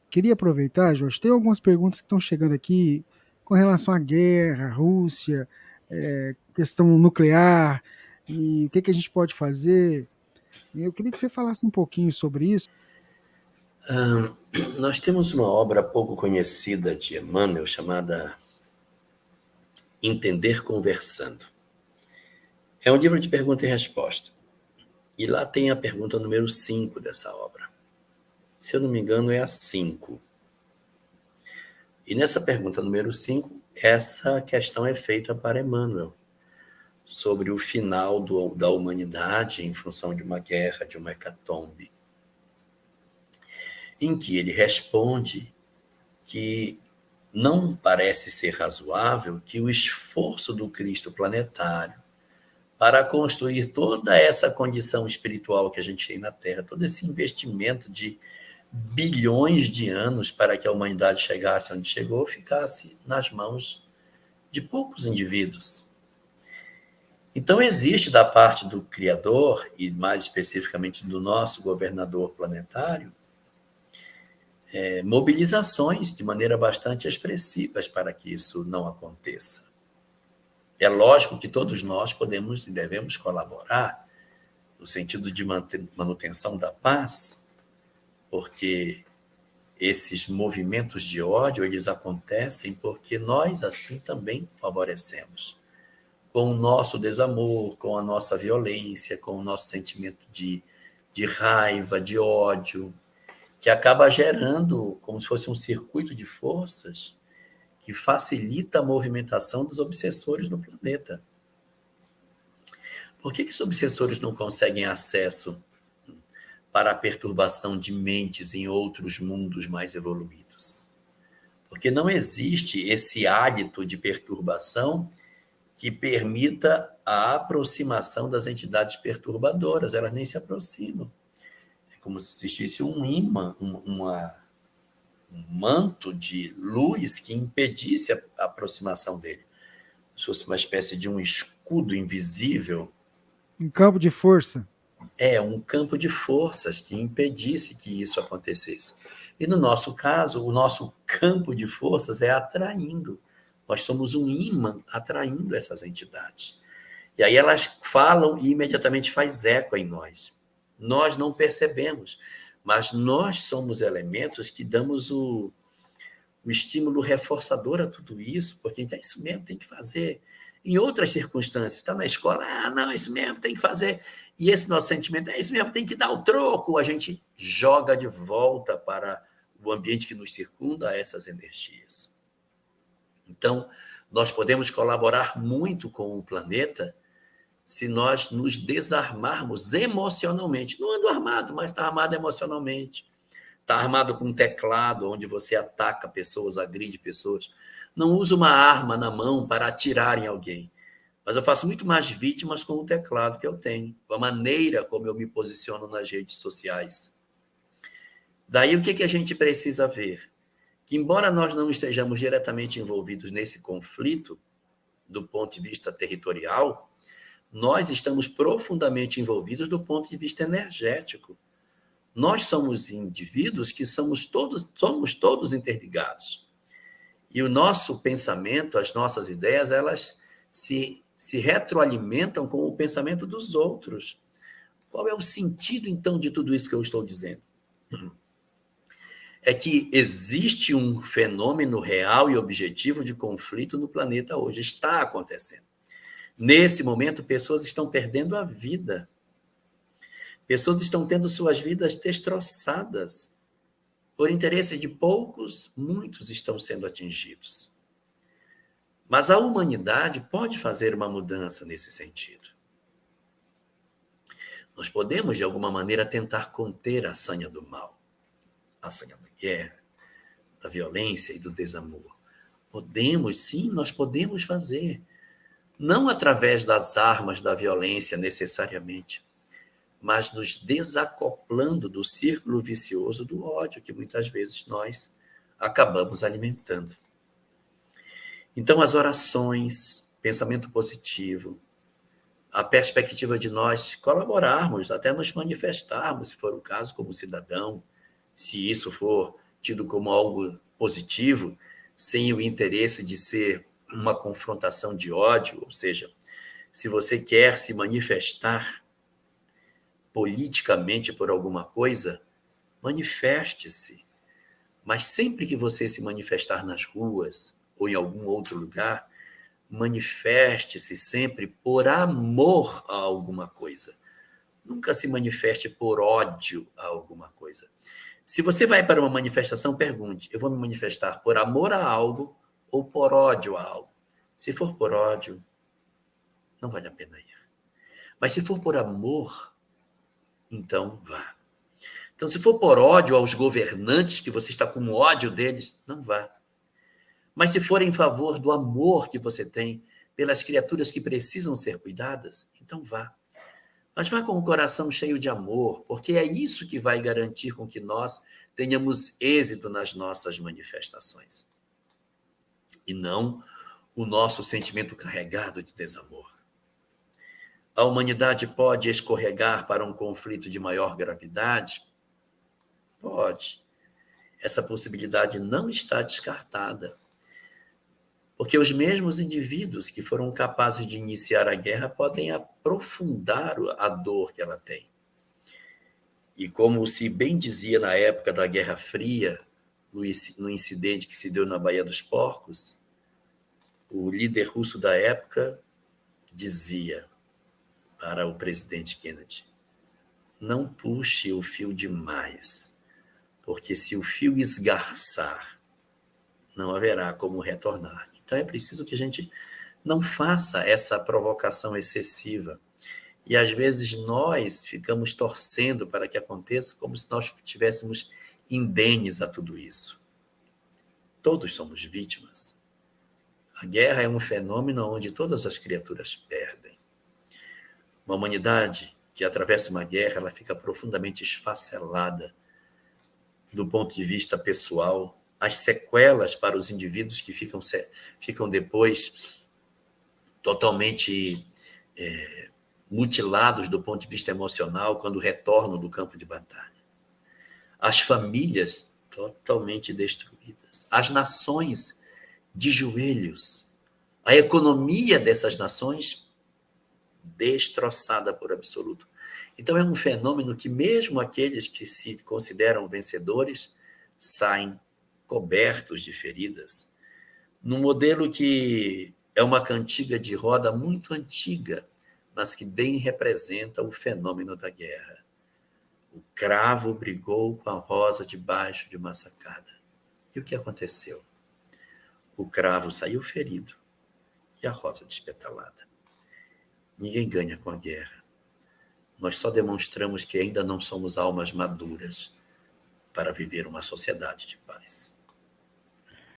queria aproveitar, Jorge, tem algumas perguntas que estão chegando aqui com relação à guerra, Rússia, questão nuclear, e o que, que a gente pode fazer. E eu queria que você falasse um pouquinho sobre isso. Nós temos uma obra pouco conhecida de Emmanuel chamada Entender Conversando. É um livro de pergunta e resposta. E lá tem a pergunta número 5 dessa obra. Se eu não me engano, é a 5. E nessa pergunta número 5, essa questão é feita para Emmanuel, sobre o final da humanidade em função de uma guerra, de uma hecatombe, em que ele responde que não parece ser razoável que o esforço do Cristo planetário para construir toda essa condição espiritual que a gente tem na Terra, todo esse investimento de bilhões de anos para que a humanidade chegasse onde chegou, ficasse nas mãos de poucos indivíduos. Então, existe da parte do Criador, e mais especificamente do nosso governador planetário, mobilizações de maneira bastante expressivas para que isso não aconteça. É lógico que todos nós podemos e devemos colaborar no sentido de manutenção da paz, porque esses movimentos de ódio, eles acontecem porque nós assim também favorecemos. Com o nosso desamor, com a nossa violência, com o nosso sentimento de raiva, de ódio, que acaba gerando como se fosse um circuito de forças que facilita a movimentação dos obsessores no planeta. Por que os obsessores não conseguem acesso para a perturbação de mentes em outros mundos mais evoluídos? Porque não existe esse hálito de perturbação que permita a aproximação das entidades perturbadoras. Elas nem se aproximam. É como se existisse um imã, um manto de luz que impedisse a aproximação dele. Se fosse uma espécie de um escudo invisível. Um campo de força. É um campo de forças que impedisse que isso acontecesse. E no nosso caso, o nosso campo de forças é atraindo. Nós somos um imã atraindo essas entidades. E aí elas falam e imediatamente faz eco em nós. Nós não percebemos, mas nós somos elementos que damos o estímulo reforçador a tudo isso, porque é isso mesmo, tem que fazer. Em outras circunstâncias, está na escola, não, é isso mesmo, tem que fazer. E esse nosso sentimento, é isso mesmo, tem que dar o troco. A gente joga de volta para o ambiente que nos circunda essas energias. Então, nós podemos colaborar muito com o planeta se nós nos desarmarmos emocionalmente. Não ando armado, mas está armado emocionalmente. Está armado com um teclado, onde você ataca pessoas, agride pessoas. Não uso uma arma na mão para atirar em alguém. Mas eu faço muito mais vítimas com o teclado que eu tenho, com a maneira como eu me posiciono nas redes sociais. Daí o que a gente precisa ver? Que embora nós não estejamos diretamente envolvidos nesse conflito, do ponto de vista territorial, nós estamos profundamente envolvidos do ponto de vista energético. Nós somos indivíduos que somos todos interligados. E o nosso pensamento, as nossas ideias, elas se retroalimentam com o pensamento dos outros. Qual é o sentido, então, de tudo isso que eu estou dizendo? É que existe um fenômeno real e objetivo de conflito no planeta hoje. Está acontecendo. Nesse momento, pessoas estão perdendo a vida. Pessoas estão tendo suas vidas destroçadas. Por interesse de poucos, muitos estão sendo atingidos. Mas a humanidade pode fazer uma mudança nesse sentido. Nós podemos, de alguma maneira, tentar conter a sanha do mal, a sanha da guerra, da violência e do desamor. Podemos, sim, nós podemos fazer. Não através das armas da violência, necessariamente, mas nos desacoplando do círculo vicioso do ódio que muitas vezes nós acabamos alimentando. Então, as orações, pensamento positivo, a perspectiva de nós colaborarmos, até nos manifestarmos, se for o caso, como cidadão, se isso for tido como algo positivo, sem o interesse de ser uma confrontação de ódio, ou seja, se você quer se manifestar politicamente por alguma coisa, manifeste-se. Mas sempre que você se manifestar nas ruas ou em algum outro lugar, manifeste-se sempre por amor a alguma coisa. Nunca se manifeste por ódio a alguma coisa. Se você vai para uma manifestação, pergunte: eu vou me manifestar por amor a algo ou por ódio a algo? Se for por ódio, não vale a pena ir. Mas se for por amor, então vá. Então, se for por ódio aos governantes, que você está com ódio deles, não vá. Mas se for em favor do amor que você tem pelas criaturas que precisam ser cuidadas, então vá. Mas vá com o coração cheio de amor, porque é isso que vai garantir com que nós tenhamos êxito nas nossas manifestações. E não o nosso sentimento carregado de desamor. A humanidade pode escorregar para um conflito de maior gravidade? Pode. Essa possibilidade não está descartada. Porque os mesmos indivíduos que foram capazes de iniciar a guerra podem aprofundar a dor que ela tem. E como se bem dizia na época da Guerra Fria, no incidente que se deu na Baía dos Porcos, o líder russo da época dizia para o presidente Kennedy: não puxe o fio demais, porque se o fio esgarçar, não haverá como retornar. Então é preciso que a gente não faça essa provocação excessiva. E às vezes nós ficamos torcendo para que aconteça como se nós estivéssemos indenes a tudo isso. Todos somos vítimas. A guerra é um fenômeno onde todas as criaturas perdem. Uma humanidade que atravessa uma guerra, ela fica profundamente esfacelada do ponto de vista pessoal. As sequelas para os indivíduos que ficam depois totalmente mutilados do ponto de vista emocional quando retornam do campo de batalha. As famílias totalmente destruídas. As nações de joelhos. A economia dessas nações destroçada por absoluto. Então é um fenômeno que mesmo aqueles que se consideram vencedores saem cobertos de feridas, num modelo que é uma cantiga de roda muito antiga, mas que bem representa o fenômeno da guerra. O cravo brigou com a rosa debaixo de uma sacada. E o que aconteceu? O cravo saiu ferido e a rosa despetalada. Ninguém ganha com a guerra. Nós só demonstramos que ainda não somos almas maduras para viver uma sociedade de paz.